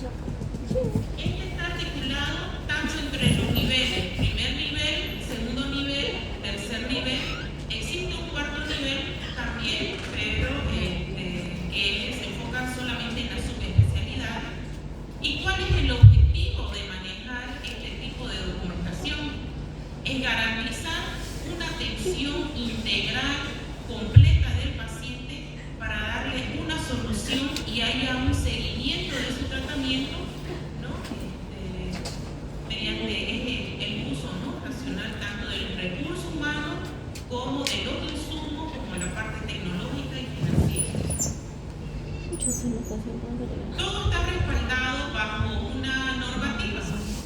Este está articulado tanto entre los niveles, primer nivel, segundo nivel, tercer nivel. Existe un cuarto nivel también, pero que se enfoca solamente en la subespecialidad. ¿Y cuál es el objetivo de manejar este tipo de documentación? Es garantizar una atención integral, completa del paciente para darle una solución y haya un seguimiento de su tratamiento, ¿no? Mediante el uso, ¿no?, racional tanto del recurso humano como de los insumos, como la parte tecnológica y financiera. Todo está respaldado bajo una normativa,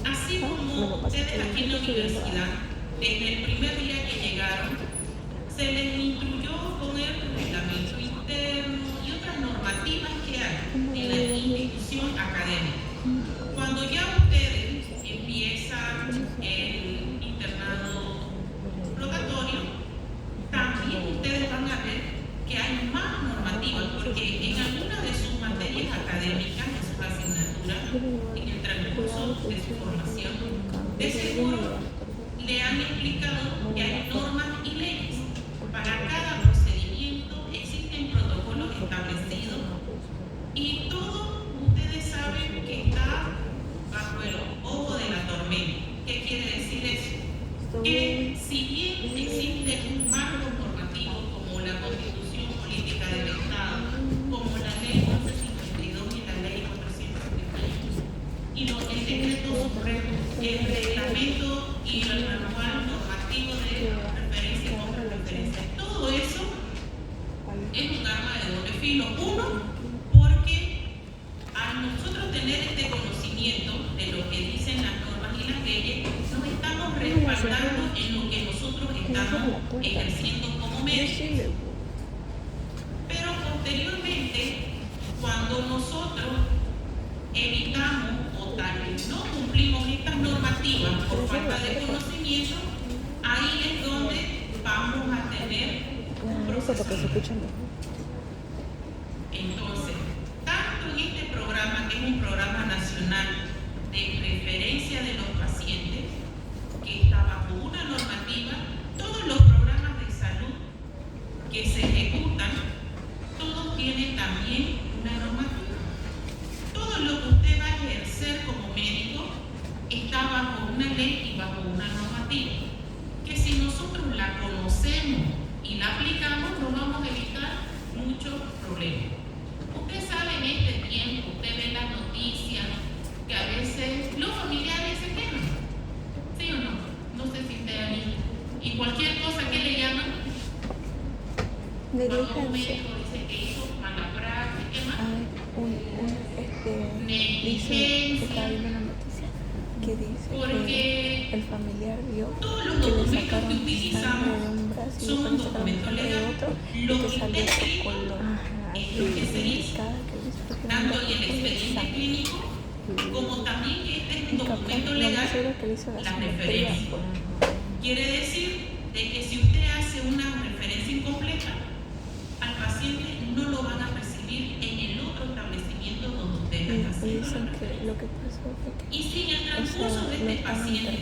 así como ustedes aquí en la universidad, desde el primer día que llegaron, se les instruyó con el reglamento interno y otras normativas que hay en la institución académica. Cuando ya ustedes empiezan el internado rotatorio, también ustedes van a ver que hay más normativas, porque en algunas de sus materias académicas, en sus asignaturas, en el transcurso de su formación, de seguro le han explicado que hay normas y leyes. Para cada procedimiento existen protocolos establecidos y todo ustedes saben que está bajo el ojo de la tormenta. ¿Qué quiere decir eso? Que si bien existe un marco normativo como la Constitución Política del Estado, como la Ley 1152 y la Ley 471, y el decreto supremo, el reglamento y el manual normativo de referencia y contrarreferencia, todo eso es un arma de doble filo. Uno, porque al nosotros tener este conocimiento de lo que dicen las normas y las leyes, nos estamos respaldando en lo que nosotros estamos ejerciendo como médicos. Pero posteriormente, cuando nosotros evitamos o tal vez no cumplimos estas normativas por falta de conocimiento, ahí es donde vamos a tener un proceso. Entonces, tanto en este programa, que es un programa nacional de referencia de los pacientes, que está bajo una normativa, todos los programas de salud que se ejecutan, todos tienen también una normativa. Todo lo que usted va a ejercer como médico está bajo una ley y bajo una normativa, que si nosotros la conocemos y la aplicamos, nos vamos a evitar muchos problemas. Usted sabe, en este tiempo, usted ve las noticias, que a veces los familiares se quejan, ¿sí o no? No sé si usted ha visto. Y cualquier cosa que le llaman, cuando un médico dice que hizo mala práctica, ¿qué más? Negligencia, que dice porque que el familiar vio todos los que le documentos que sacaron sangre utilizamos de un brazo y son un después le sacaron documento sangre de legal. otro y Lo que que salió está ese escrito color es lo que se hizo, tanto en el expediente clínico como también que este es un documento legal, la referencia. Quiere decir de que si usted hace una referencia incompleta, al paciente no lo van a recibir en el otro establecimiento donde usted está haciendo la referencia. Y si en el transcurso de este paciente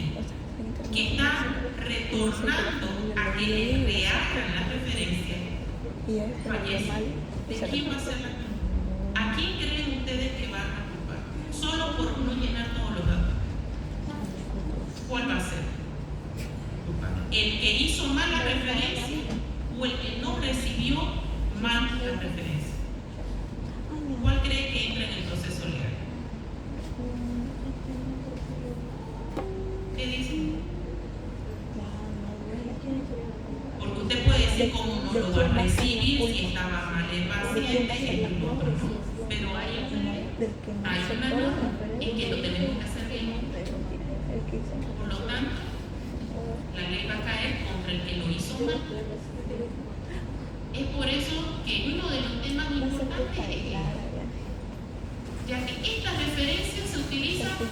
que está retornando a que le rehagan la referencia, fallece, ¿de quién va a ser la culpa? ¿A quién creen ustedes que van a culpar? Solo por no llenar todos los datos. ¿Cuál va a ser? ¿El que hizo mal la referencia o el que no recibió mal la referencia? ¿Cuál cree que entra en el proceso legal? ¿Qué dicen? Porque usted puede decir cómo no lo va a recibir si estaba mal el paciente, el otro no. Pero hay una norma en que lo tenemos que hacer bien. Por lo tanto, la ley va a caer contra el que lo hizo mal. Es por eso que uno de los temas importantes es este, ya que esta referencia se utiliza no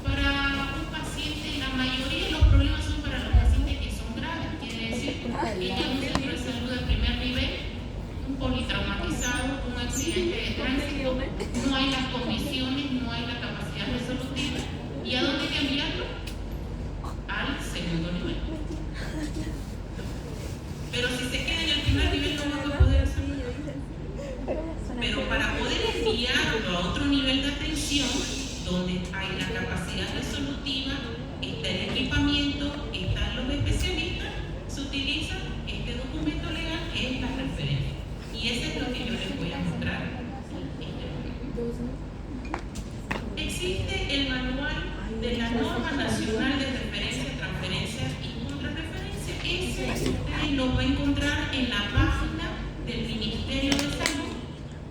para un paciente, la mayoría de los problemas son para los pacientes que son graves, quiere decir que ya un centro de salud de primer nivel, un politraumatizado, un accidente de tránsito, no hay las condiciones pero para poder enviarlo a otro nivel de atención, donde hay la capacidad resolutiva, está el equipamiento, están los especialistas, se utiliza este documento legal que es la referencia. Y eso es lo que yo les voy a mostrar en este momento. Existe el manual de la norma nacional de referencia, transferencia y contrarreferencia. Ese ustedes lo va a encontrar en la página del Ministerio de Salud.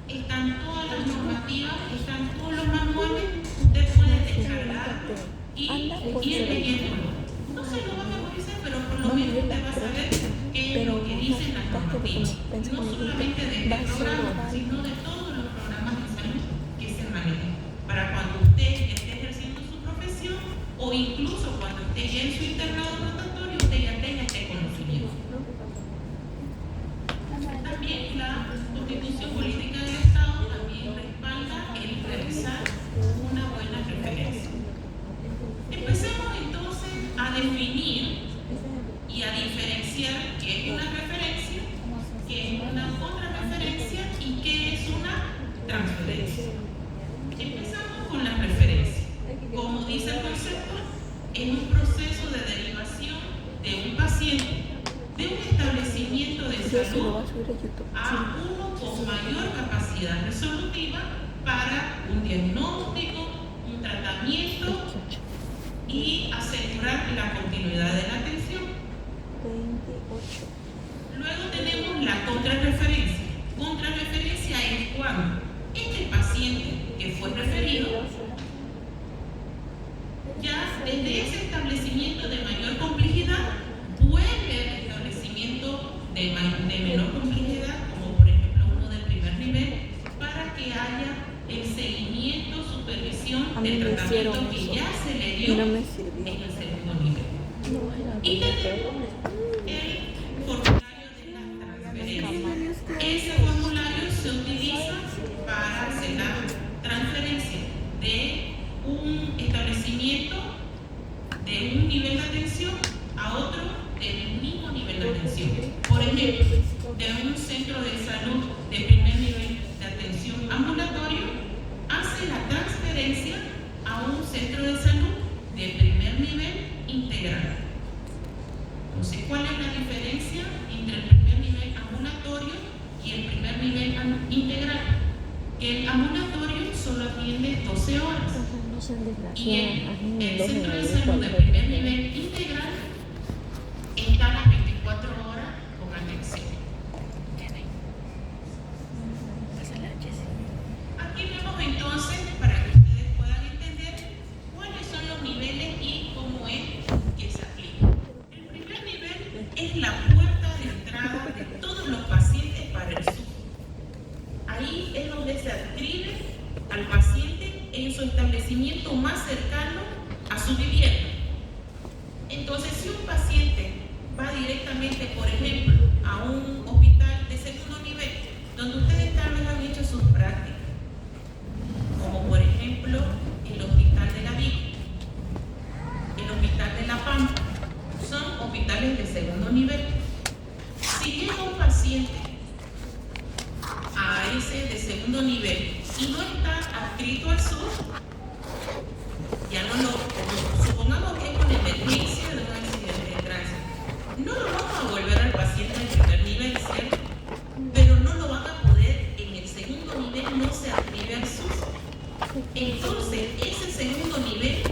Están todas las normativas, están todos los manuales. Usted puede descargarlo y ir leyéndolo. No se lo va a memorizar, pero por lo menos usted va a saber qué es lo que dicen las normativas. No solamente de este programa, sino de todos los programas de salud que se manejan. Para cuando usted esté ejerciendo su profesión o incluso cuando esté ya en su internado rotatorio, usted ya tenga este conocimiento. También la Constitución Política del Estado también respalda el realizar una buena referencia. Empecemos entonces a definir y a diferenciar qué es una referencia, qué es una contrarreferencia y qué es una transferencia. Empezamos con la referencia. Como dice el concepto, es un proceso de derivación de un paciente de un establecimiento de salud a uno con mayor capacidad resolutiva para un diagnóstico, un tratamiento y asegurar la continuidad de la atención. Luego tenemos la contrarreferencia. Contrarreferencia es cuando este paciente que fue referido ya desde ese establecimiento de mayor complejidad vuelve al establecimiento de menor complejidad, como por ejemplo uno del primer nivel, para que haya el seguimiento, supervisión del tratamiento que ya se le dio en el segundo nivel. Y tenemos el formulario de la transferencia. Ese formulario se utiliza para hacer la transferencia de un establecimiento de un nivel de atención a otro del mismo nivel de atención. Por ejemplo, de un centro de salud de primer nivel de atención ambulatorio hace la transferencia a un centro de salud de primer nivel integral. Entonces, ¿cuál es la diferencia entre el primer nivel ambulatorio y el primer nivel integral? Que el ambulatorio solo atiende 12 horas y el centro de salud de primer nivel integral está las 24 horas con atención. Aquí vemos entonces, para que ustedes puedan entender cuáles son los niveles y cómo es que se aplica. El primer nivel es la puerta de entrada de todos los pacientes para el SUS. Ahí es donde se adscribe al paciente en su establecimiento más cercano a su vivienda. Entonces, si un paciente va directamente, por ejemplo, a un hospital de segundo nivel, donde ustedes tal vez han hecho sus prácticas, como por ejemplo el Hospital de la Villa, el Hospital de La Pampa, son hospitales de segundo nivel. Si llega un paciente a ese de segundo nivel y no está adscrito al SUS, ya no lo, supongamos que es una emergencia de un accidente de tránsito, no lo vamos a volver al paciente en primer nivel, ¿cierto? Pero no lo van a poder, en el segundo nivel no se adscribe al SUS. Entonces, ese segundo nivel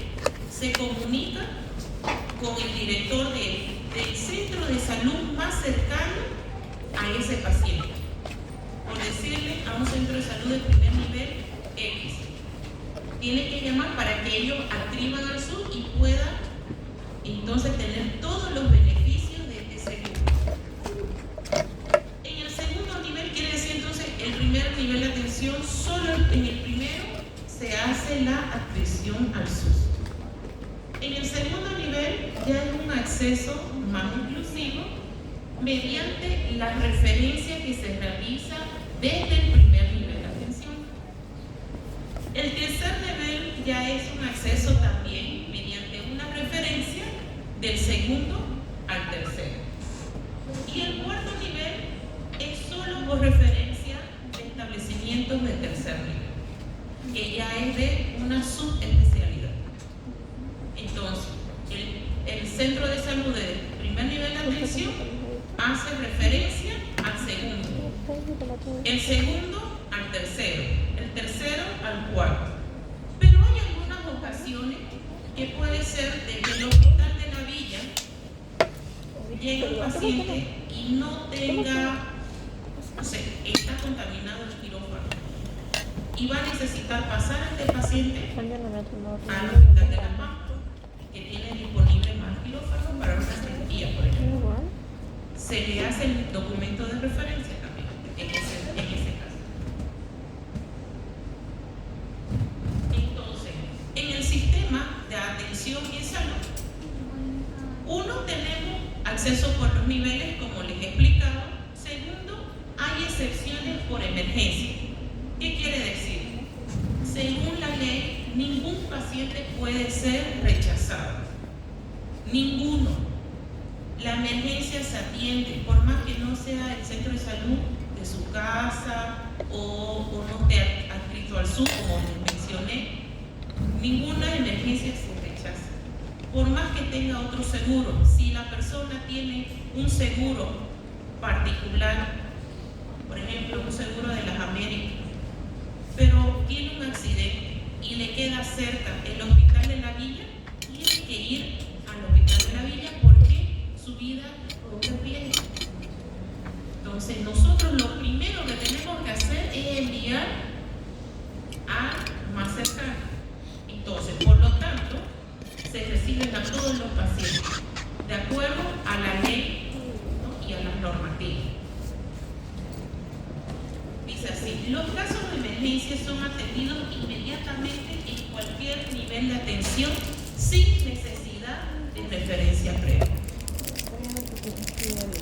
se comunica con el director del centro de salud más cercano a ese paciente. Por decirle a un centro de salud de primer nivel X, tiene que llamar para que ellos adscriban al SUS y puedan entonces tener todos los beneficios de este seguro. En el segundo nivel quiere decir entonces el primer nivel de atención, solo en el primero se hace la adscripción al SUS. En el segundo nivel ya hay un acceso más inclusivo mediante la referencia que se realiza desde el primer nivel de atención. El tercer nivel ya es un acceso también mediante una referencia del segundo al tercero. Y el cuarto nivel es solo por referencia de establecimientos médicos de tercer nivel, que ya es de una subespecialidad. Entonces, el centro de salud de primer nivel de atención hace referencia al segundo, el segundo al tercero, el tercero al cuarto. Pero hay algunas ocasiones que puede ser de que el hospital de la villa llegue un paciente y no tenga, no sé, está contaminado el quirófano y va a necesitar pasar a este paciente al hospital de La Pampa, que tiene disponible más quirófanos para una cirugía, por ejemplo. Se le hace el documento de referencia también en ese caso. Entonces, en el sistema de atención en salud, uno, tenemos acceso por los niveles, como les he explicado. Segundo, hay excepciones por emergencia. ¿Qué quiere decir? Según la ley, ningún paciente puede ser rechazado. Ninguno. La emergencia se atiende, por más que no sea el centro de salud de su casa o no esté adscrito al SUS, como les mencioné. Ninguna emergencia se rechaza, por más que tenga otro seguro. Si la persona tiene un seguro particular, por ejemplo, un seguro de las Américas, pero tiene un accidente y le queda cerca el hospital de la villa, tiene que ir al hospital de la villa porque su vida corre riesgo. Entonces, nosotros lo primero que tenemos que hacer es enviar al más cercano. Entonces, por lo tanto, se reciben a todos los pacientes de acuerdo a la ley, ¿no?, y a las normativas. Dice así: los casos de emergencia son atendidos inmediatamente en cualquier nivel de atención sin necesidad de referencia previa,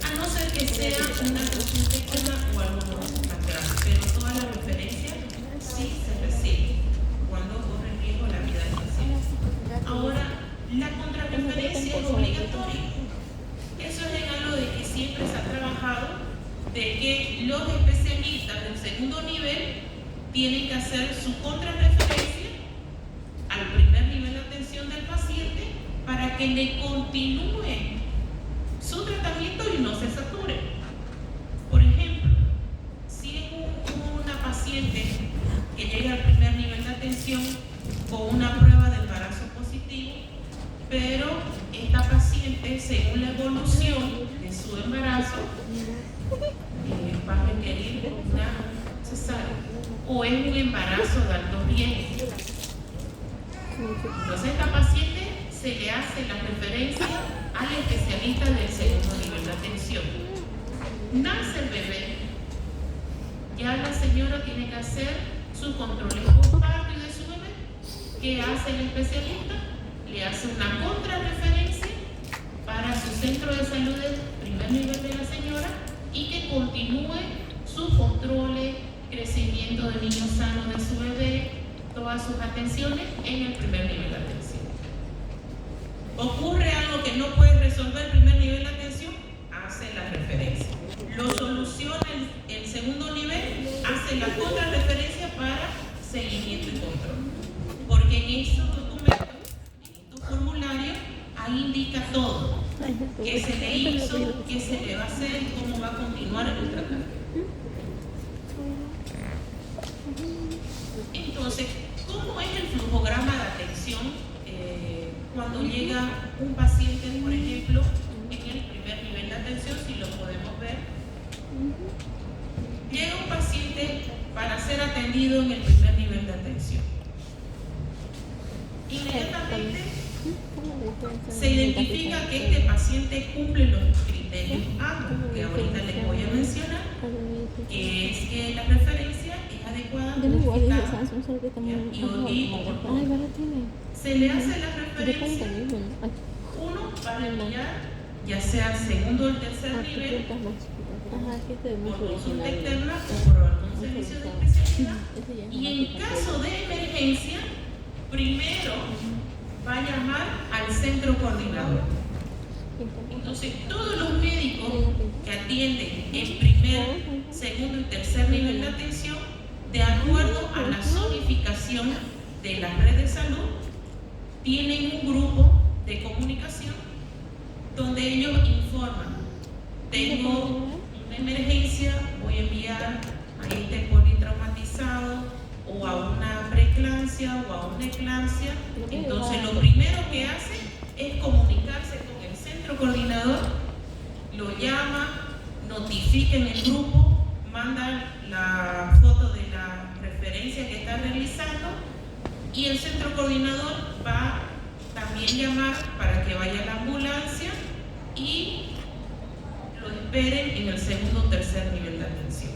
a no ser que sea una consulta externa o algo más grave, pero todas las referencias sí se reciben cuando corre riesgo la vida del paciente. Ahora, la contrarreferencia es obligatoria. Eso es en algo de que siempre se ha trabajado, de que los especialistas del segundo nivel tienen que hacer su contrarreferencia al primer nivel de atención del paciente para que le continúe su tratamiento y no se sature. Por ejemplo, si es una paciente que llega al primer nivel de atención con una prueba de embarazo positivo, pero esta paciente, según la evolución de su embarazo, va a requerir una cesárea o es un embarazo de alto riesgo. Entonces, a esta paciente se le hace la referencia al especialista del segundo nivel de atención. Nace el bebé, ya la señora tiene que hacer sus controles postparto y de su bebé. ¿Qué hace el especialista? Le hace una contrarreferencia para su centro de salud del primer nivel de la señora y que continúe sus controles, crecimiento de niño sano de su bebé, todas sus atenciones en el primer nivel de atención. Ocurre algo que no puede resolver el primer nivel de atención, hace la referencia. Lo soluciona el segundo nivel, hace la contrarreferencia para seguimiento y control. Porque en esos documentos, en estos formularios, ahí indica todo. Qué se le hizo, qué se le va a hacer y cómo va a continuar el tratamiento. Entonces, ¿cómo es el flujograma de atención cuando llega un paciente, por ejemplo, en el primer nivel de atención, si lo podemos ver? Llega un paciente para ser atendido en el primer nivel de atención. Inmediatamente se identifica que este paciente cumple los criterios ACO, que ahorita les voy a mencionar, que es que la referencia es adecuada, y oportuna. Se le hace la referencia, uno para enviar, ya sea al segundo o el tercer nivel, por consulta externa o por algún servicio de especialidad, y en caso de emergencia, primero va a llamar al centro coordinador. Entonces, todos los médicos que atienden en primer, segundo y tercer nivel de atención de acuerdo a la zonificación de la red de salud, tienen un grupo de comunicación donde ellos informan: tengo una emergencia, voy a enviar a este politraumatizado o a una preeclampsia o a una eclampsia. Entonces lo primero que hace es comunicarse con el centro coordinador, lo llama, notifica en el grupo, manda la foto de la referencia que está realizando, y el centro coordinador va también llamar para que vaya a la ambulancia y lo esperen en el segundo o tercer nivel de atención.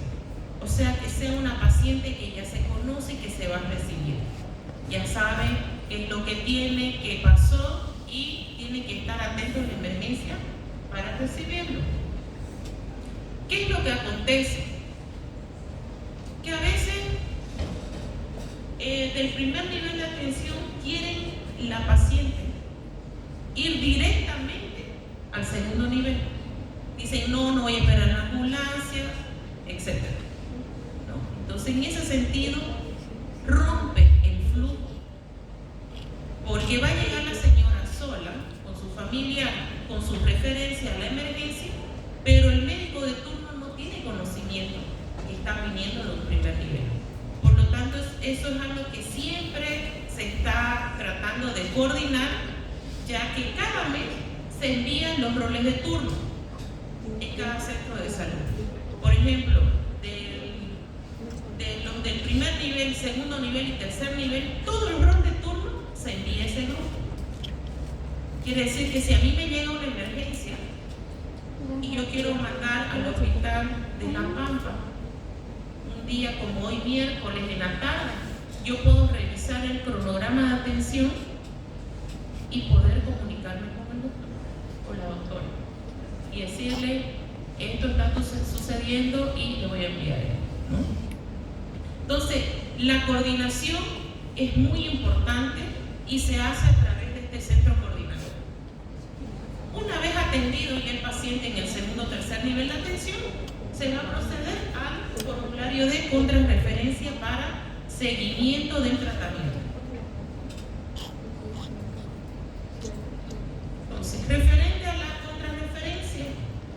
O sea, que sea una paciente que ya se conoce y que se va a recibir. Ya sabe qué es lo que tiene, qué pasó, y tiene que estar atento a la emergencia para recibirlo. ¿Qué es lo que acontece? Que a veces del primer nivel de atención quieren la paciente ir directamente al segundo nivel. Dicen: no voy a esperar la ambulancia, etc. ¿No? Entonces, en ese sentido, rompe el flujo, porque va a llegar la señora sola, con su familia, con su referencia a la emergencia, pero el médico de turno no tiene conocimiento que están viniendo en un primer nivel. Por lo tanto, eso es algo que siempre se está tratando de coordinar, ya que cada mes se envían los roles de turno en cada centro de salud. Por ejemplo, los del primer nivel, segundo nivel y tercer nivel, todo el rol de turno se envía a ese grupo. Quiere decir que si a mí me llega una emergencia y yo quiero mandar al hospital de La Pampa un día como hoy, miércoles en la tarde, yo puedo revisar el cronograma de atención y poder comunicarme con el doctor o la doctora y decirle: esto está sucediendo y le voy a enviar esto, ¿no? Entonces, la coordinación es muy importante y se hace a través de este centro coordinador. Una vez atendido ya el paciente en el segundo o tercer nivel de atención, se va a proceder al formulario de contrarreferencia para seguimiento del tratamiento. Entonces, referente a la contrarreferencia,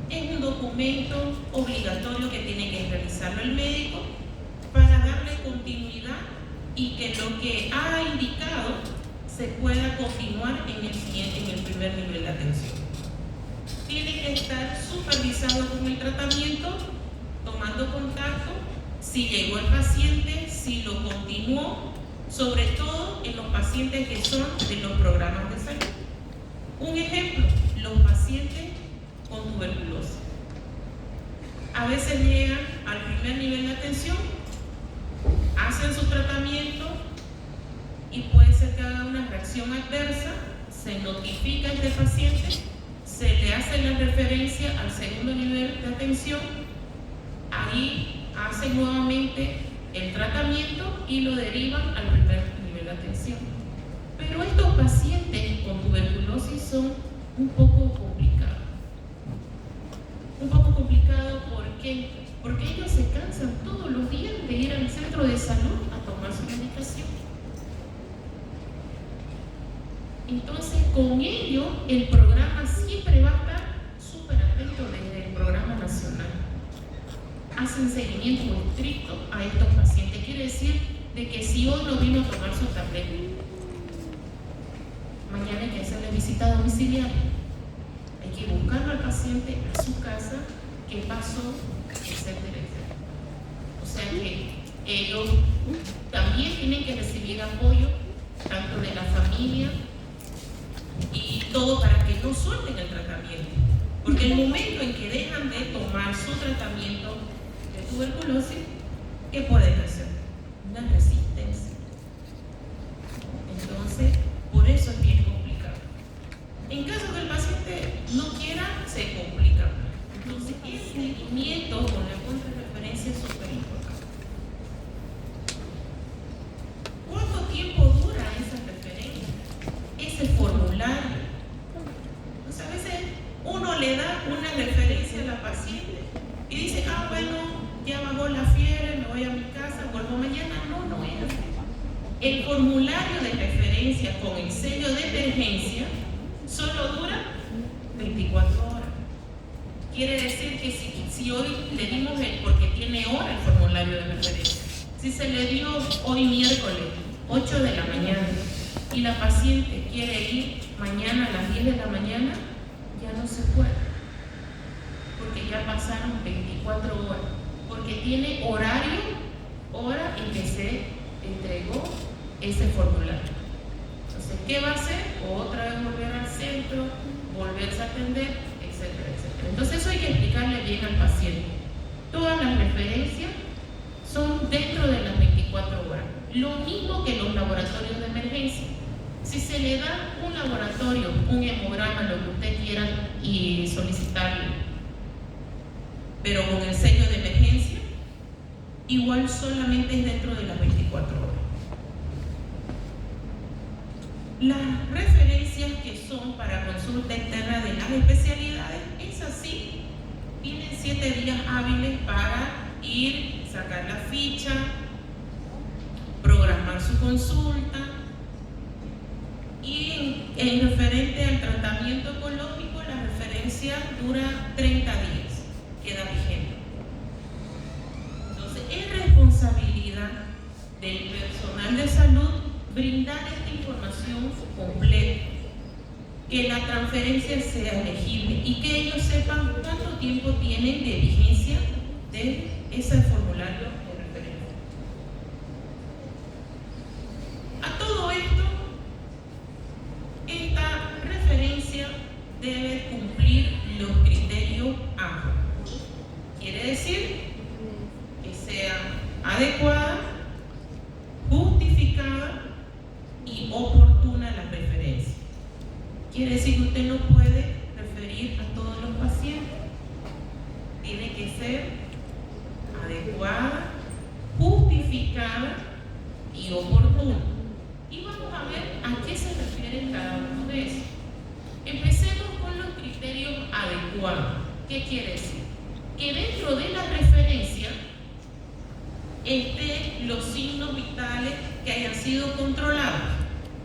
es un documento obligatorio que tiene que realizarlo el médico para darle continuidad y que lo que ha indicado se pueda continuar en el primer nivel de atención. Tiene que estar supervisado con el tratamiento, tomando contacto, si llegó el paciente, si lo continuó, sobre todo en los pacientes que son de los programas de salud. Un ejemplo: los pacientes con tuberculosis. A veces llegan al primer nivel de atención, hacen su tratamiento y puede ser que haga una reacción adversa, se notifica a este paciente, se le hace la referencia al segundo nivel de atención, ahí hacen nuevamente el tratamiento y lo derivan al primer nivel de atención. Pero estos pacientes con tuberculosis son un poco complicados. ¿Por qué? Porque ellos se cansan todos los días de ir al centro de salud a tomar su medicación. Entonces, con ello, el programa siempre va a estar súper atento desde el programa nacional. Hacen seguimiento estricto a estos pacientes. Quiere decir de que si hoy no vino a tomar su tableta, mañana hay que hacerle visita domiciliaria. Hay que buscarlo al paciente a su casa, qué pasó, etcétera, etcétera. O sea que ellos también tienen que recibir apoyo, tanto de la familia y todo, para que no suelten el tratamiento. Porque el momento en que dejan de tomar su tratamiento de tuberculosis, ¿qué pueden hacer? Una resistencia. Entonces, por eso es bien complicado. En caso que el paciente no quiera, se complica. Entonces, el seguimiento con la contrarreferencia es súper importante. ¿Cuánto tiempo dura esa referencia? Ese formulario. Pues a veces uno le da una referencia a la paciente y dice: bueno, ya bajó la fiebre, me voy a mi casa, vuelvo mañana. El formulario de referencia con el sello de emergencia solo dura 24 horas. Quiere decir que si hoy le dimos porque tiene hora el formulario de referencia, si se le dio hoy miércoles 8 de la mañana y la paciente quiere ir mañana a las 10 de la mañana, ya no se puede, porque ya pasaron 24 horas, porque tiene horario, hora en que se entregó ese formulario. Entonces, ¿qué va a hacer? Otra vez volver al centro, volverse a atender, etcétera, etcétera. Entonces eso hay que explicarle bien al paciente. Todas las referencias son dentro de las 24 horas. Lo mismo que los laboratorios de emergencia. Si se le da un laboratorio, un hemograma, lo que usted quiera y solicitarle, pero con el sello de emergencia, igual solamente es dentro de las 24 horas. Las referencias que son para consulta externa de las especialidades, es así, tienen 7 días hábiles para ir, sacar la ficha, programar su consulta, y en referente al tratamiento oncológico, la referencia dura 30 días, queda vigente. Entonces, es responsabilidad del personal de salud brindar esta información completa, que la transferencia sea elegible y que ellos sepan cuánto tiempo tienen de vigencia de ese formulario de referencia. A todo esto, esta referencia debe cumplir los criterios AMPA. Quiere decir que sea adecuada, justificada y oportuna la referencia. Quiere decir que usted no puede referir a todos los pacientes. Tiene que ser adecuada, justificada y oportuna. Y vamos a ver a qué se refiere cada uno de esos. Empecemos con los criterios adecuados. ¿Qué quiere decir? Que dentro de la referencia estén los signos vitales que hayan sido controlados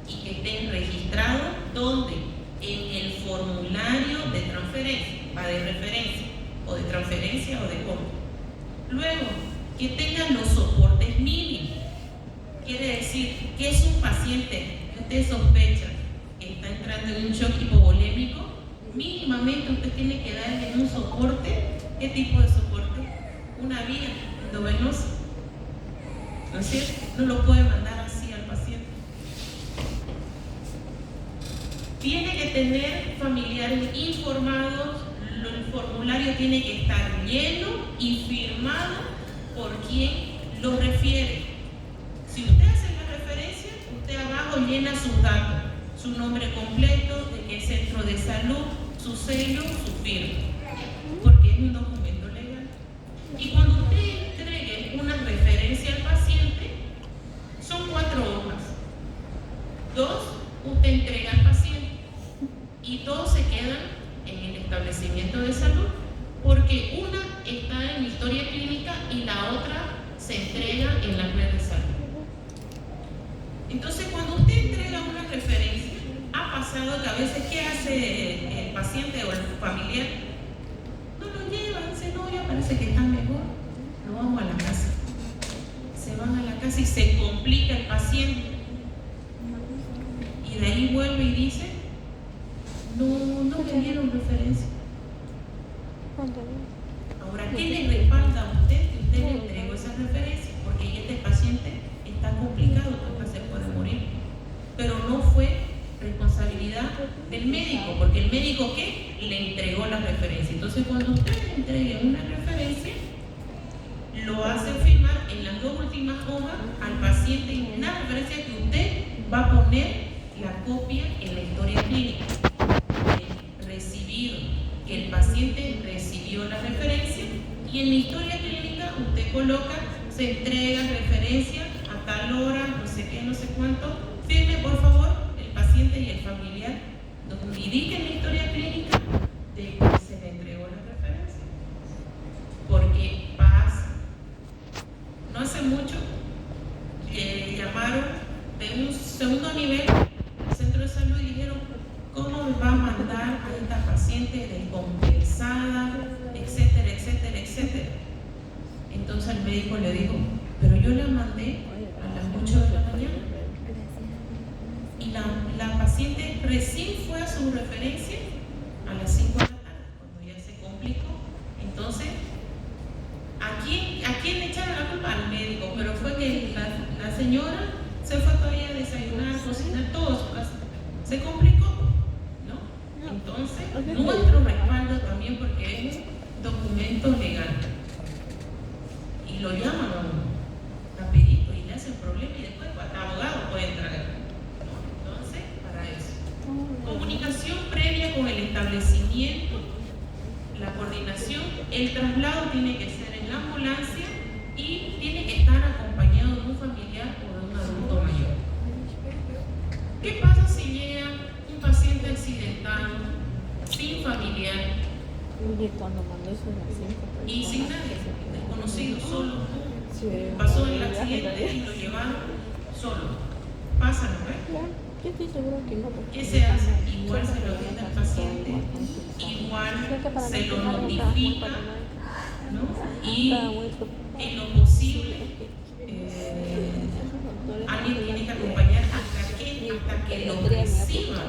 y que estén registrados donde en el formulario de transferencia, va de referencia o de transferencia o de compra. Luego, que tengan los soportes mínimos. Quiere decir que es un paciente que usted sospecha que está entrando en un shock hipovolémico, mínimamente usted tiene que darle un soporte. ¿Qué tipo de soporte? Una vía endovenosa. ¿No es cierto? No lo puede mandar así al paciente. Tiene que tener familiares informados, el formulario tiene que estar lleno y firmado por quien lo refiere. Si usted hace la referencia, usted abajo llena sus datos, su nombre completo, de qué centro de salud, su sello, su firma, porque es un documento legal. Y cuando usted entregue una referencia al paciente, son 4 hojas. 2 usted entrega al paciente y 2 se quedan en el establecimiento de salud, porque una está en historia clínica y la otra se entrega en la red de salud. Entonces, cuando usted entrega una referencia, ha pasado que a veces, ¿qué hace el paciente o el familiar? No lo llevan, dice, no, ya parece que está mejor, nos vamos a la casa. Se van a la casa y se complica el paciente. Y de ahí vuelve y dice, no me dieron referencia. Ahora, ¿qué le respalda a usted que usted le entregó esa referencia? Porque este paciente está complicado, hasta se puede morir. Pero no fue responsabilidad del médico, porque el médico ¿qué? Le entregó la referencia. Entonces, cuando usted le entregue una referencia, lo hace firmar en las 2 últimas hojas al paciente en una referencia que usted va a poner la copia en la historia clínica. Recibido, que el paciente recibió la referencia, y en la historia clínica usted coloca, se entrega referencia a tal hora, no sé qué, no sé cuánto. Firme por favor el paciente y el familiar, donde indique en la historia clínica de que se le entregó la referencia, porque pasa. No hace mucho llamaron de un segundo nivel al centro de salud y dijeron, ¿cómo me va a mandar a esta paciente descompensada, etcétera, etcétera, etcétera? Entonces el médico le dijo, pero yo la mandé a las 8 de la mañana y la paciente recién fue a su referencia a las 5 de la tarde, cuando ya se complicó. Entonces, ¿a quién le echaron la culpa? Al médico, pero fue que la señora se fue todavía a desayunar, cocinar, todo su casa. Se complicó, ¿no? Entonces, nuestro respaldo también, porque es un documento legal. Y lo llaman a uno, rapidito, y le hacen problema, y después hasta abogado puede entrar, ¿no? Entonces, para eso. Comunicación previa con el establecimiento, la coordinación, el traslado tiene que ser en la ambulancia y tiene que estar acompañado de un familiar o de un adulto mayor. ¿Qué pasa si llega un paciente accidentado, sin familiar y sin nadie, desconocido, solo? Pasó el accidente y lo llevaron solo. Pasa, ¿no ves? Yo estoy seguro que no. ¿Qué se hace? Igual se lo atiende al paciente, igual se lo notifica, ¿no? Y en lo posible alguien tiene que acompañar hasta que lo reciba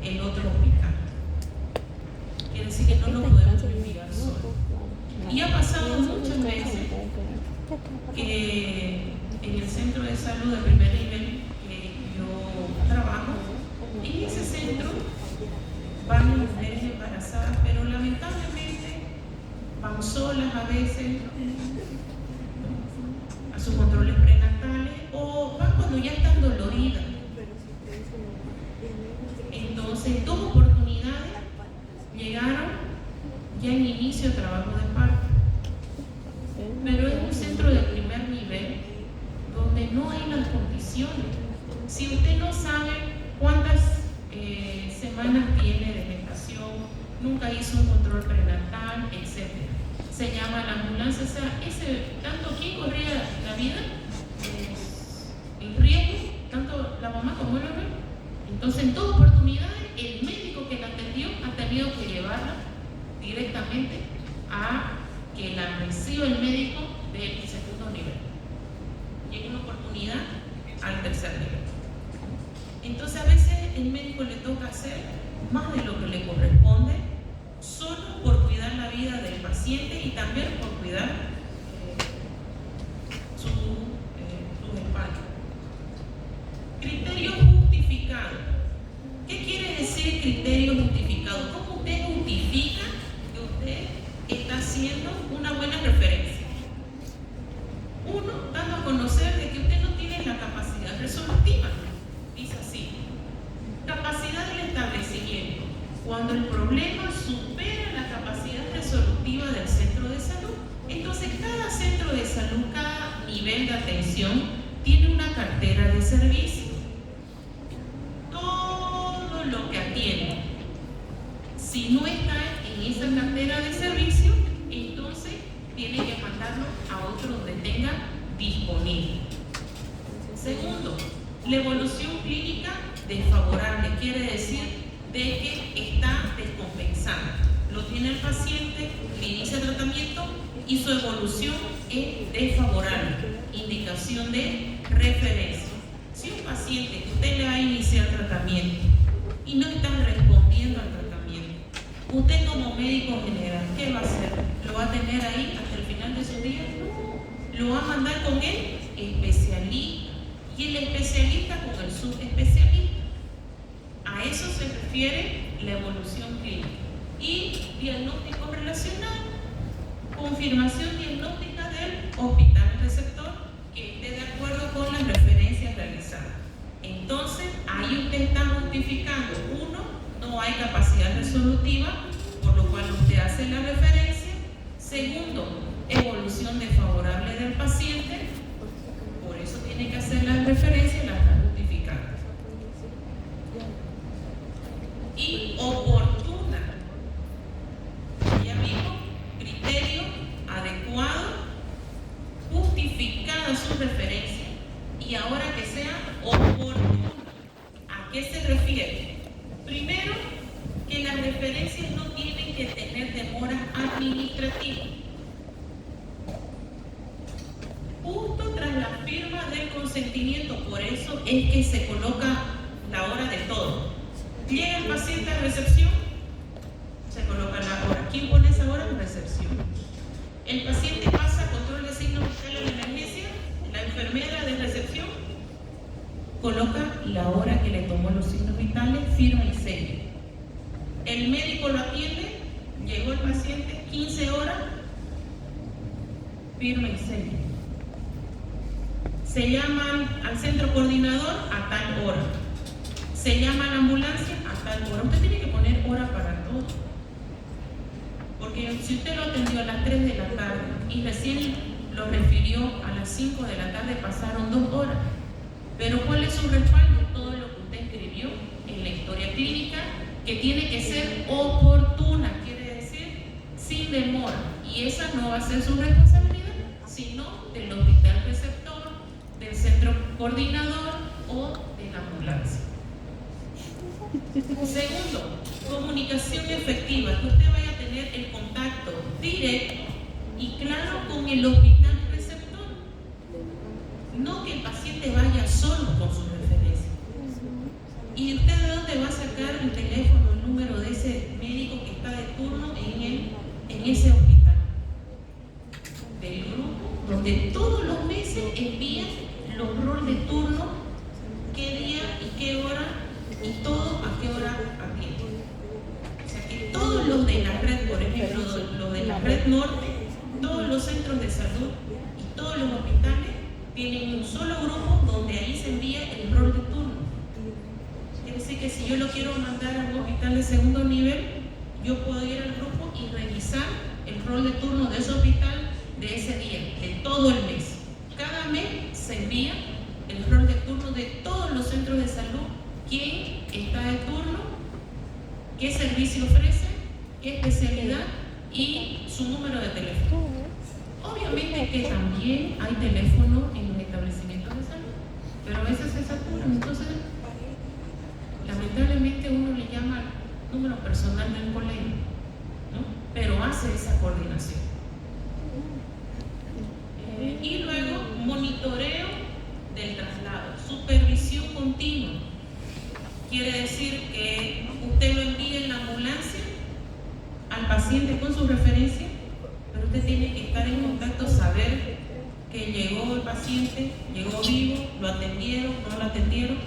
el otro hospital. Quiere decir que no lo podemos enviar solo. Y ha pasado muchas veces que en el centro de salud de primer nivel que yo trabajo, en ese centro van mujeres embarazadas, pero lamentablemente van solas a veces a sus controles prenatales o van cuando ya están doloridas. Entonces, dos oportunidades llegaron ya en inicio de trabajo de parto, pero es un centro de primer nivel donde no hay las condiciones. Si usted no sabe cuántas semanas tiene de gestación, nunca hizo un control prenatal, etc., se llama a la ambulancia. O sea, tanto aquí corría la vida, el riesgo, tanto la mamá como el bebé. Entonces, en todas oportunidades, el médico que la atendió ha tenido que llevarla directamente a que la reciba el médico del segundo nivel y en una oportunidad al tercer nivel. Entonces, a veces el médico le toca hacer más de lo que le corresponde solo por cuidar la vida del paciente y también por cuidar su espalda. Criterio justificado. ¿Qué quiere decir criterio justificado? ¿Cómo usted justifica que usted está haciendo una buena referencia? Uno, dando a conocer de que usted no tiene la capacidad resolutiva. Dice así: capacidad del establecimiento. Cuando el problema supera la capacidad resolutiva del centro de salud. Entonces, cada centro de salud, cada nivel de atención tiene una cartera de servicios. Todo lo que atiende, si no está en esa cartera de servicios, entonces tiene que mandarlo a otro donde tenga disponible. Segundo, la evolución clínica desfavorable, quiere decir de que está descompensada. Lo tiene el paciente, le inicia tratamiento y su evolución es desfavorable. Indicación de referencia. Si un paciente, usted le va a iniciar tratamiento y no está respondiendo al tratamiento, usted como médico general, ¿qué va a hacer? ¿Lo va a tener ahí hasta el final de su día? No. Lo va a mandar con el especialista y el especialista con el subespecialista. A eso se refiere la evolución clínica. Y diagnóstico relacional, confirmación diagnóstica del hospital receptor que esté de acuerdo con las referencias realizadas. Entonces, ahí usted está justificando: uno, no hay capacidad resolutiva, por lo cual usted hace la referencia. Segundo, evolución desfavorable del paciente, por eso tiene que hacer la referencia, la está justificando. Y oportuna, ya vimos, criterio adecuado, justificada su referencia y ahora que sea oportuna. ¿A qué se refiere? Primero, que las referencias no tienen que tener demoras administrativas. Justo tras la firma del consentimiento, por eso es que se coloca la hora de todo. Llega el paciente a recepción, se coloca la hora. ¿Quién pone esa hora? Recepción. El paciente pasa control de signo vital en la emergencia, la enfermera de recepción coloca la hora que le tomó los signos vitales, firma y sella. El médico lo atiende, llegó el paciente, 15 horas, firma y sella. Se llaman al centro coordinador a tal hora. Se llama a la ambulancia a tal hora. Usted tiene que poner hora para todo. Porque si usted lo atendió a las 3 de la tarde y recién lo refirió a las 5 de la tarde, pasaron 2 horas. Pero ¿cuál es su respaldo? Todo lo que usted escribió en la historia clínica, que tiene que ser oportuna, quiere decir sin demora. Y esa no va a ser su responsabilidad, sino del hospital receptor, del centro coordinador o de la ambulancia. Segundo, comunicación efectiva, que usted vaya a tener el contacto directo y claro con el hospital receptor. No que el paciente vaya solo con su referencia. ¿Y usted de dónde va a sacar el teléfono, el número de ese médico que está de turno en ese hospital? Del grupo donde todos los meses envían los roles de turno, qué día y qué hora y todo a qué hora atienden. O sea que todos los de la red, por ejemplo, los de la red norte, todos los centros de salud y todos los hospitales tienen un solo grupo donde ahí se envía el rol de turno. Quiere decir que si yo lo quiero mandar a un hospital de segundo nivel, yo puedo ir al grupo y revisar el rol de turno de ese hospital de ese día, de todo el mes. Cada mes se envía el rol de turno de todos los centros de salud, quién está de turno, qué servicio ofrece, qué especialidad y su número de teléfono. Obviamente que también hay teléfono en los establecimientos de salud, pero a veces se saturan. Entonces, lamentablemente uno le llama al número personal del colegio, ¿no? Pero hace esa coordinación. Y luego, monitoreo del traslado, supervisión continua. Quiere decir que usted lo envía en la ambulancia al paciente con su referencia, pero usted tiene que estar en contacto, saber que llegó el paciente, llegó vivo, lo atendieron, no lo atendieron.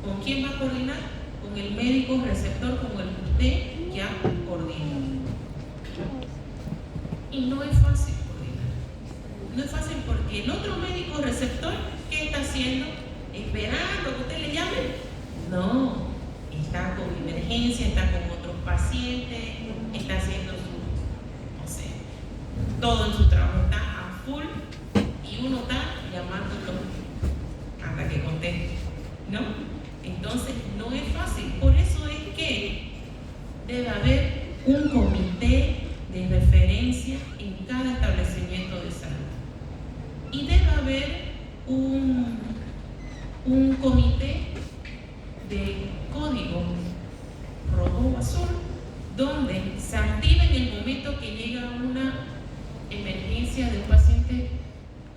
¿Con quién va a coordinar? Con el médico receptor, con el que usted ya coordina. Y no es fácil coordinar. No es fácil porque el otro médico receptor, ¿qué está haciendo? ¿Esperando que usted le llame? No, está con emergencia, está con otros pacientes, está haciendo su, no sé, todo en su trabajo, está a full y uno está llamándolo hasta que conteste, ¿no? Entonces no es fácil, por eso es que debe haber un comité de referencia en cada establecimiento de salud y debe haber un comité de código rojo o azul donde se activa en el momento que llega una emergencia de un paciente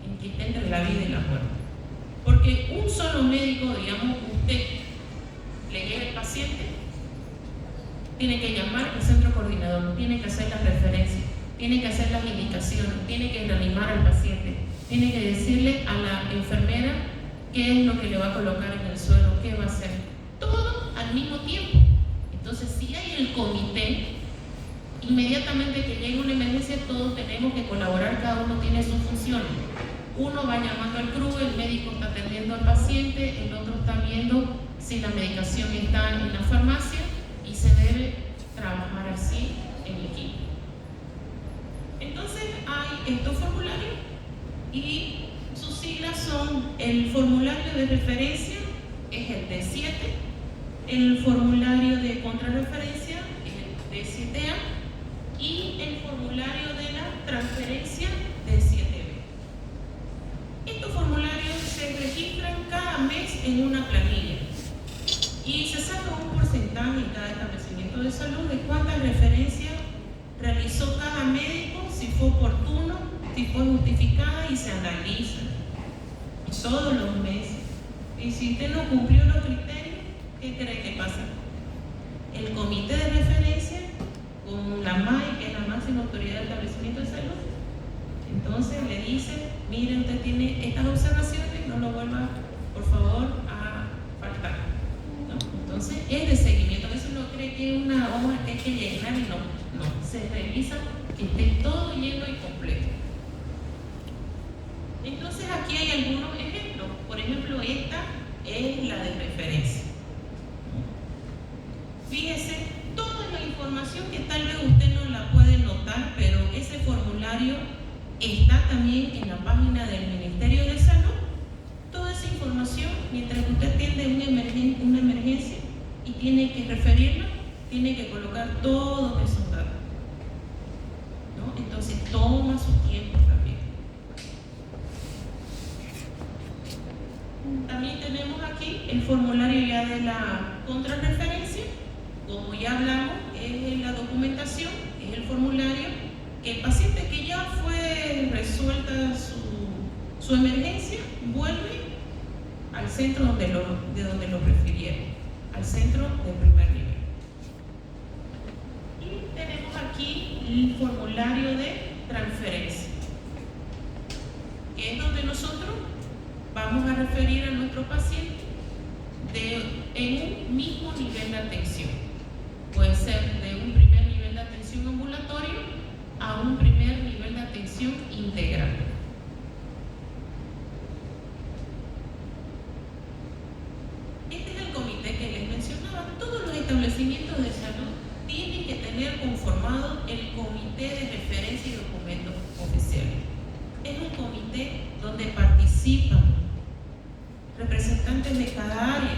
en que está entre la vida y la muerte. Porque un solo médico, digamos, usted le llega el paciente, tiene que llamar al centro coordinador, tiene que hacer las referencias, tiene que hacer las indicaciones, tiene que reanimar al paciente, tiene que decirle a la enfermera qué es lo que le va a colocar en el suelo, qué va a hacer. Todo al mismo tiempo. Entonces, si hay el comité, inmediatamente que llegue una emergencia, todos tenemos que colaborar, cada uno tiene sus funciones. Uno va llamando al CRU, el médico está atendiendo al paciente, el otro está viendo si la medicación está en la farmacia y se debe trabajar así en equipo. Entonces, hay estos formularios y sus siglas son: el formulario de referencia es el D7, el formulario de contrarreferencia es el D7A y el formulario de la transferencia D7B. Estos formularios se registran cada mes en una planilla y se saca un porcentaje en cada establecimiento de salud de cuántas referencias realizó cada médico, si fue oportuno, si fue justificada, y se analiza todos los meses. Y si usted no cumplió los criterios, ¿qué cree que pasa? El comité de referencia con la MAE, que es la máxima autoridad del establecimiento de salud, entonces le dice: mire, usted tiene estas observaciones, no lo vuelva por favor a faltar, ¿no? Entonces es de seguimiento. Eso no cree que es una hoja que hay que llenar, y no, se revisa que esté todo lleno y completo. Entonces aquí hay algunos ejemplos. Por ejemplo, esta es la de referencia. Fíjese toda la información que tal vez usted no la puede notar, pero ese formulario está también en la página del Ministerio de Salud. Toda esa información, mientras usted atiende una emergencia y tiene que referirla, tiene que colocar todos esos datos, ¿no? Entonces toma su tiempo también. También tenemos aquí el formulario ya de la contrarreferencia. Como ya hablamos, es la documentación, es el formulario que el paciente que ya fue resuelta su emergencia vuelve al centro de donde lo refirieron, al centro de primer nivel. Y tenemos aquí el formulario de transferencia, que es donde nosotros vamos a referir a nuestro paciente en un mismo nivel de atención. Puede ser de un primer nivel de atención ambulatorio a un primer nivel de atención integral. Este es el comité que les mencionaba. Todos los establecimientos de salud tienen que tener conformado el comité de referencia y documentos oficiales. Es un comité donde participan representantes de cada área.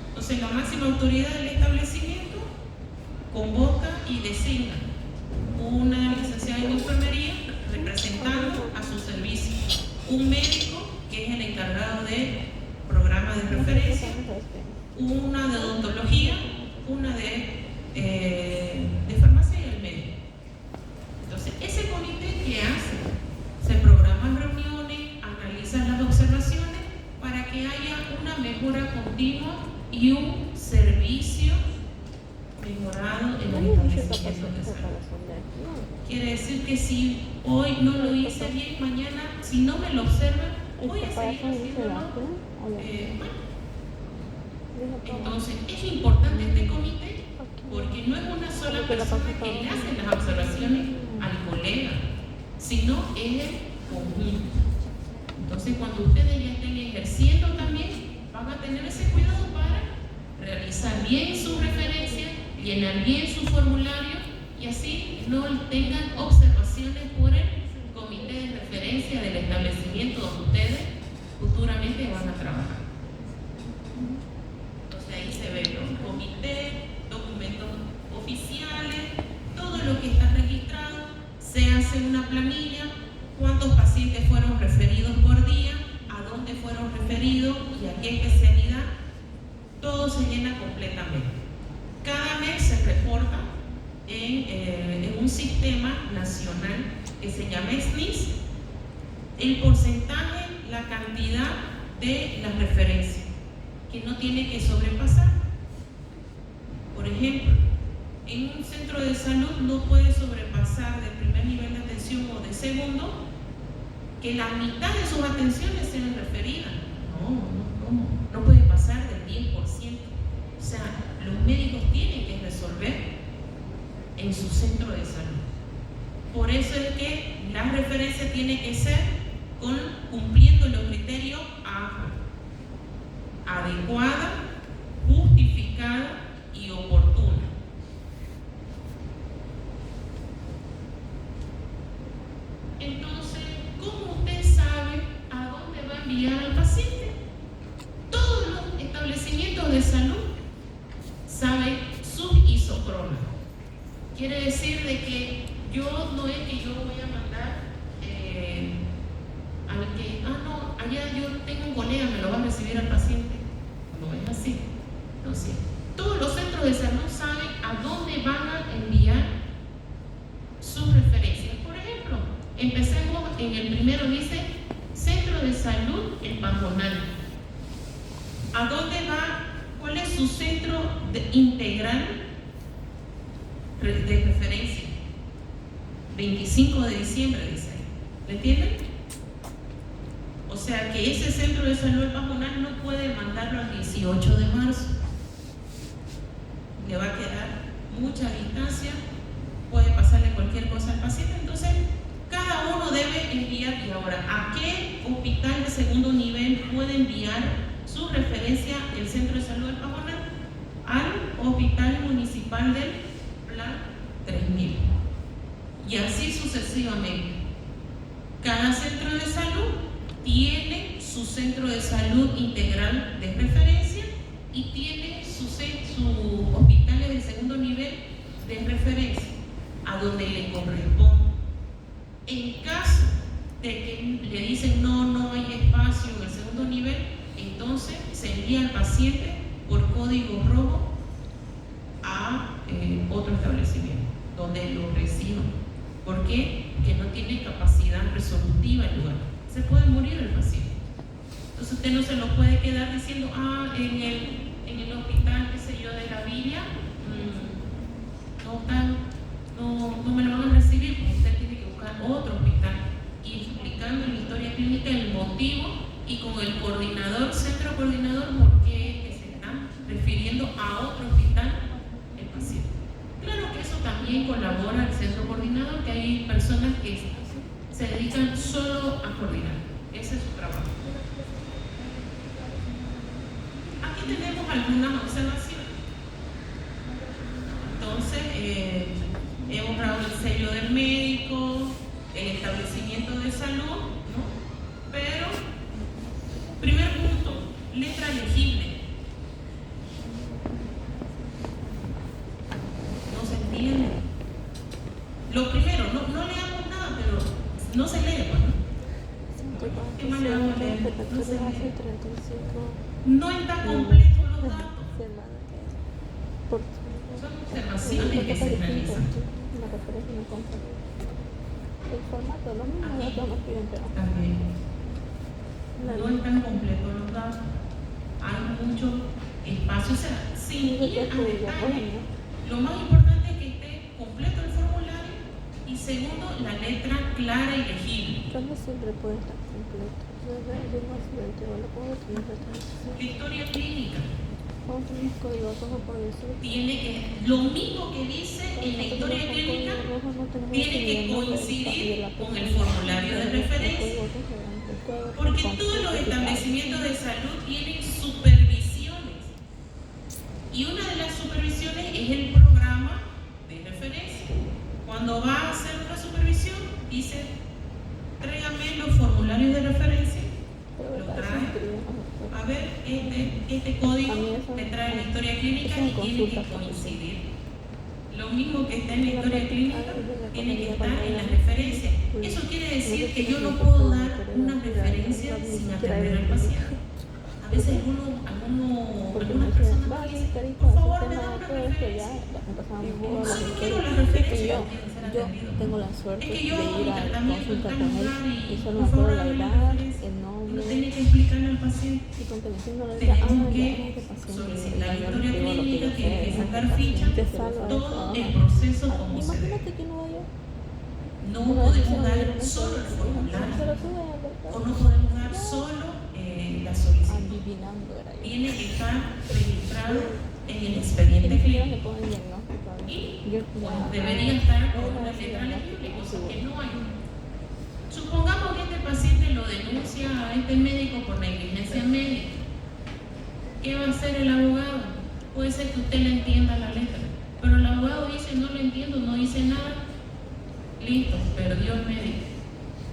Entonces, la máxima autoridad del establecimiento convoca y designa una licenciada en enfermería representando a su servicio, un médico que es el encargado del programa de referencia, una de odontología, una de farmacia y el médico. Entonces, ese comité, ¿qué hace? Se programan reuniones, analizan las observaciones para que haya una mejora continua y un servicio mejorado en los establecimientos de salud. Quiere decir que si hoy no lo hice bien, mañana, si no me lo observan, voy a seguir haciéndolo mal. Entonces, es importante este comité porque no es una sola persona que le hace las observaciones al colega, sino es el conjunto. Entonces, cuando ustedes ya estén ejerciendo también, van a tener ese cuidado para realizar bien su referencia, llenar bien su formulario y así no tengan observaciones por el comité de referencia del establecimiento donde ustedes futuramente van a trabajar. Entonces ahí se ve los comités, documentos oficiales, todo lo que está registrado, se hace una planilla, cuántos pacientes fueron referidos por día, a dónde fueron referidos y a qué especialidad, todo se llena completamente. Cada mes se reporta en un sistema nacional que se llama SNIS el porcentaje, la cantidad de las referencias que no tiene que sobrepasar. Por ejemplo, en un centro de salud no puede sobrepasar del primer nivel de atención o de segundo que la mitad de sus atenciones sean referidas. No puede pasar del 10%. O sea, los médicos tienen que resolver en su centro de salud. Por eso es que la referencia tiene que ser cumpliendo los criterios adecuada, justificada y oportuna. Entonces, ¿cómo usted sabe a dónde va a enviar al paciente? Todos los establecimientos de salud saben sus isocronas. Quiere decir de que no es que yo voy a mandar al que, allá yo tengo un colega, me lo va a recibir al paciente. No es así. Entonces, todos los centros de salud saben a dónde van a enviar sus referencias. Por ejemplo, empecemos en el primero, dice Centro de Salud El Pajonal. ¿A dónde va? ¿Cuál es su centro integral de referencia? 25 de diciembre, dice. ¿Me entienden? O sea que ese centro de salud El Pajonal no puede mandarlo al 18 de marzo. Le va a quedar mucha distancia, puede pasarle cualquier cosa al paciente. Entonces, cada uno debe enviar. Y ahora, ¿a qué hospital de segundo nivel puede enviar su referencia el centro de salud del Pajonal? Al hospital municipal del Plan 3000. Y así sucesivamente. Cada centro de salud tiene su centro de salud integral de referencia y tiene sus hospitales de segundo nivel de referencia a donde le corresponde. En caso de que le dicen no hay espacio en el segundo nivel, entonces se envía al paciente por código rojo a otro establecimiento donde lo reciban. ¿Por qué? Que no tiene capacidad resolutiva el lugar. Se puede morir el paciente. Entonces usted no se lo puede quedar diciendo, en el hospital, qué sé yo, de la Villa, no me lo van a recibir, porque usted tiene que buscar otro hospital. Y explicando en la historia clínica el motivo y con el coordinador, centro coordinador, por qué es que se están refiriendo a otro hospital el paciente. Claro que eso también colabora al centro coordinador, que hay personas que se dedican solo a coordinar. Ese es su trabajo. Aquí tenemos algunas observaciones. Entonces, he honrado el sello del médico, el establecimiento de salud, ¿no? Pero, primer punto, letra legible. No se entiende. Lo primero, no leamos nada, pero no se lee, pues, ¿no? ¿Qué más le vamos a leer? No se lee. No está completo los datos. Son observaciones que se realizan. El formato, lo mismo Aquí datos nos piden, pero también no están completos los datos. Hay mucho espacio. O sea, sin ir a detalle, lo más importante es que esté completo el formulario y segundo, la letra clara y legible. no siempre puede estar completo. Yo no accidente, lo puedo tener La historia clínica cuando tenemos códigos rojo por eso. tiene que, lo mismo que dice en la historia clínica, tiene que coincidir con el formulario de referencia. Porque todos los establecimientos de salud tienen supervisiones. Y una de las supervisiones es el programa de referencia. Cuando va a hacer una supervisión, dice, tráigame los formularios de referencia. Lo trae. A ver, este código te trae la historia clínica y tiene que coincidir. Lo mismo que está en la historia clínica tiene que estar en la referencia. Eso quiere decir que yo no puedo dar una referencia sin atender al paciente. A veces algunas personas me dicen, por favor, me da una referencia. Sí, quiero la referencia. Yo tengo la suerte Es que yo, de ir a la consulta con él y solo me por favor, acuerdo la dame la edad, referencia. el No nombre tiene que explicarle al paciente. y con que le entiendo la letra, Tenemos que este paciente, solicitar la yo historia digo lo que clínica, yo tiene que sé, sacar este ficha, paciente salva todo eso. el proceso como se debe. Imagínate que no vaya. No podemos dar solo el formulario o no podemos dar solo la solicitud. Adivinando era yo. Tiene que estar registrado en el expediente Ni siquiera clínico le ponen diagnóstico. y Yo debería estar con una letra legible, cosa que no hay. Supongamos que este paciente lo denuncia a este médico por negligencia médica. ¿Qué va a hacer el abogado? Puede ser que usted le entienda la letra, pero el abogado dice, no lo entiendo, no dice nada. Listo, perdió el médico.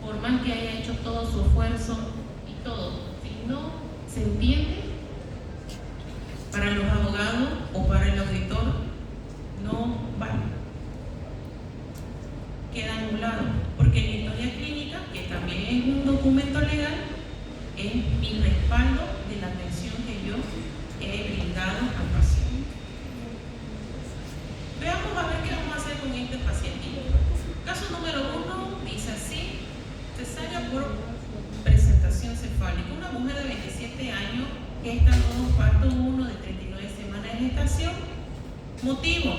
Por más que haya hecho todo su esfuerzo y todo, si no se entiende, para los abogados o para el auditor, no vale. Queda anulado, porque en la historia clínica, que también es un documento legal, es y respaldo de la atención que yo he brindado al paciente. Veamos a ver qué vamos a hacer con este pacientito. Caso número 1 dice así: cesárea por presentación cefálica. Una mujer de 27 años que está en parto 1 de 39 semanas de gestación. Motivo: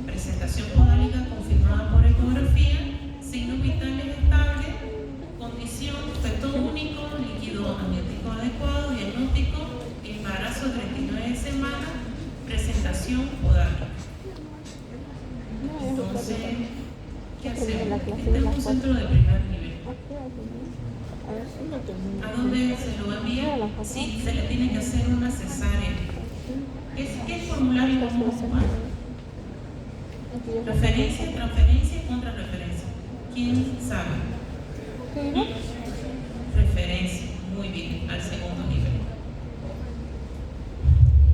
presentación podálica confirmada por ecografía, signos vitales estables, condición feto único, líquido amniótico adecuado, diagnóstico, embarazo 39 semanas, presentación podálica. Entonces, ¿qué hacemos? Este es un centro de primer nivel. ¿A dónde se lo envía? Sí, se le tiene que hacer una cesárea. ¿Qué formulario vamos a ocupar? Referencia, transferencia, contrarreferencia. ¿Quién sabe? Referencia. Muy bien, al segundo nivel.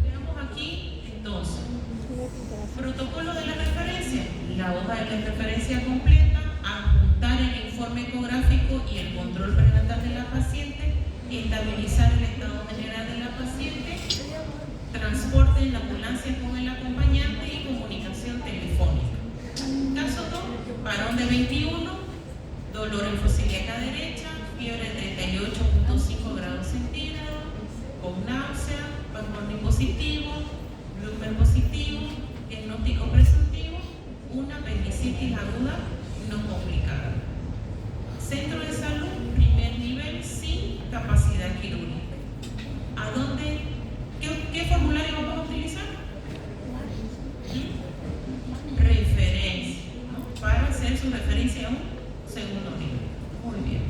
Veamos aquí, entonces. Protocolo de la referencia. La hoja de la referencia completa, adjuntar el informe ecográfico y el control prenatal de la paciente, estabilizar el estado general de la paciente, transporte en la ambulancia con el acompañante y comunicación telefónica. Caso 2, varón de 21, dolor en fosiliaca derecha, fiebre de 38.5 grados centígrados, con náusea, Pangolin positivo, Blumer positivo, diagnóstico presuntivo, una apendicitis aguda no complicada. Centro de salud, primer nivel, sin capacidad quirúrgica. ¿A dónde? ¿Qué formulario vamos a utilizar? Referencia, ¿no? Para hacer su referencia a un segundo nivel. Muy bien.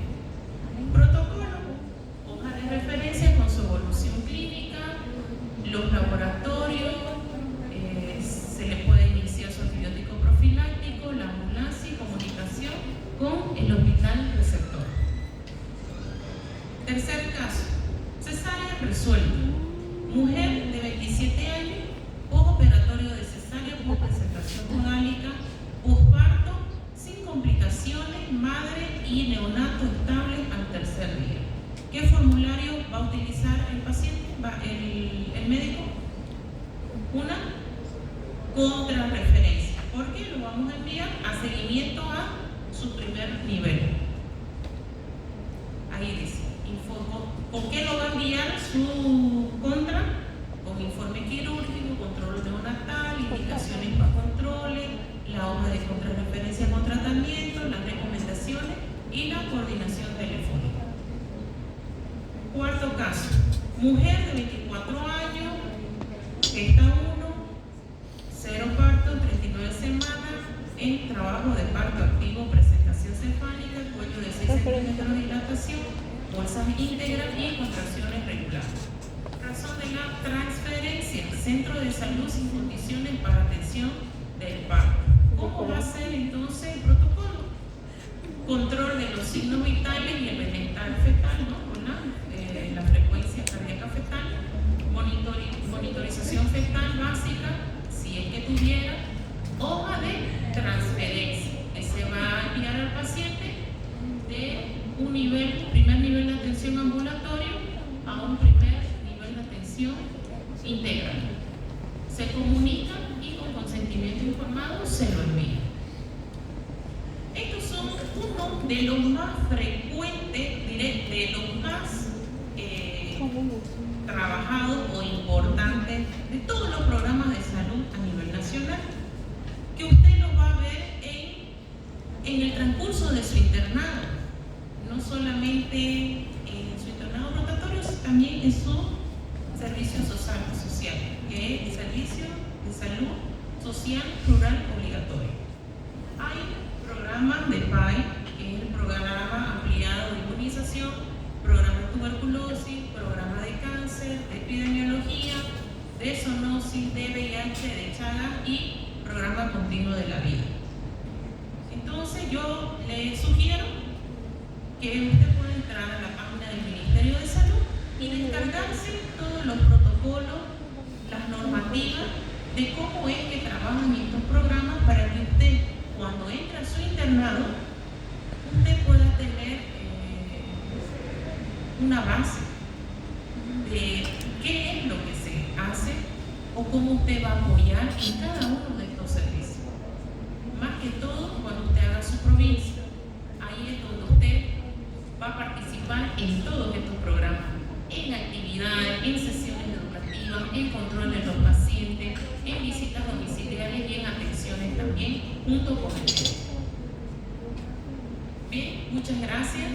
Protocolo, hoja de referencia con su evolución clínica, los laboratorios, se le puede iniciar su antibiótico profiláctico, la ambulancia y comunicación con el hospital receptor. Tercer caso, cesárea resuelta. Mujer de 27 años, postoperatorio de cesárea por presentación podálica, posparto, sin complicaciones, madre y neonato estable al tercer día. ¿Qué formulario va a utilizar el paciente, el médico? Una contrarreferencia, porque lo vamos a enviar a seguimiento a su primer nivel. Ahí dice, ¿con qué lo va a enviar su contra? Con informe quirúrgico, control neonatal, indicaciones para controles, la hoja de contrarreferencia con tratamiento, las recomendaciones y la coordinación telefónica. Cuarto caso, mujer de 24 años, gesta 1, 0 parto, 39 semanas, en trabajo de parto activo, presentación cefálica, cuello de 6 centímetros de dilatación, bolsas íntegras y contracciones regulares. Razón de la transferencia, centro de salud sin condiciones para atención del parto. ¿Cómo va a ser entonces el protocolo? Control de los signos vitales y el bienestar fetal, ¿no? Con la frecuencia cardíaca fetal, monitorización fetal básica, si es que tuviera, hoja de transferencia, que se va a enviar al paciente de un nivel, primer nivel de atención ambulatorio a un primer nivel de atención integral. Se comunica y con consentimiento informado se lo envía. Estos son uno de los más frecuentes, diré, de los más trabajados o importantes de todos los programas de salud a nivel nacional, que usted los va a ver en el transcurso de su internado, no solamente en su internado rotatorio, sino también en su servicio social, que es el servicio de salud social rural obligatorio. Hay programas de PAI, que es el programa ampliado de inmunización, programa de tuberculosis, programa de cáncer, de epidemiología, de zoonosis, de VIH, de Chagas y programa continuo de la vida. Entonces yo le sugiero que usted pueda entrar a la página del Ministerio de Salud y descargarse todos los protocolos, las normativas de cómo es que trabajan estos programas para que usted, cuando entre a su internado, usted pueda tener una base qué es lo que se hace o cómo usted va a apoyar en cada uno de estos servicios. Más que todo, cuando usted haga su provincia, ahí es donde usted va a participar en todos estos programas, en actividades, en sesiones educativas, en control de los pacientes, en visitas domiciliarias y en atenciones también, junto con el médico. Bien, muchas gracias.